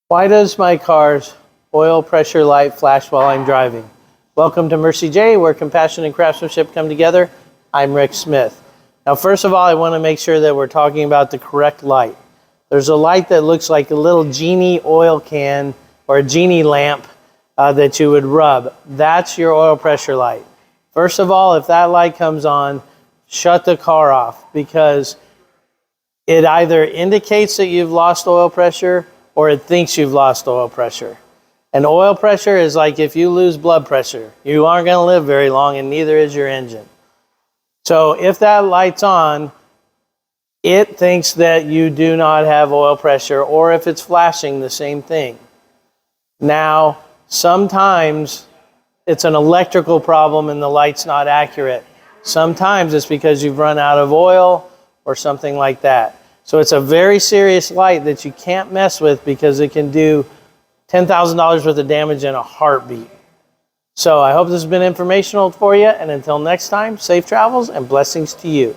Why does my car's oil pressure light flash while I'm driving? Welcome to Mercie J, where compassion and craftsmanship come together. I'm Rick Smith. Now, first of all, I want to make sure that we're talking about the correct light. There's a light that looks like a little Genie oil can or a Genie lamp that you would rub. That's your oil pressure light. First of all, if that light comes on, shut the car off, because it either indicates that you've lost oil pressure or it thinks you've lost oil pressure. And oil pressure is like if you lose blood pressure. You aren't going to live very long, and neither is your engine. So if that light's on, it thinks that you do not have oil pressure, or if it's flashing, the same thing. Now, sometimes it's an electrical problem and the light's not accurate. Sometimes it's because you've run out of oil or something like that. So it's a very serious light that you can't mess with, because it can do $10,000 worth of damage in a heartbeat. So I hope this has been informational for you, and until next time, safe travels and blessings to you.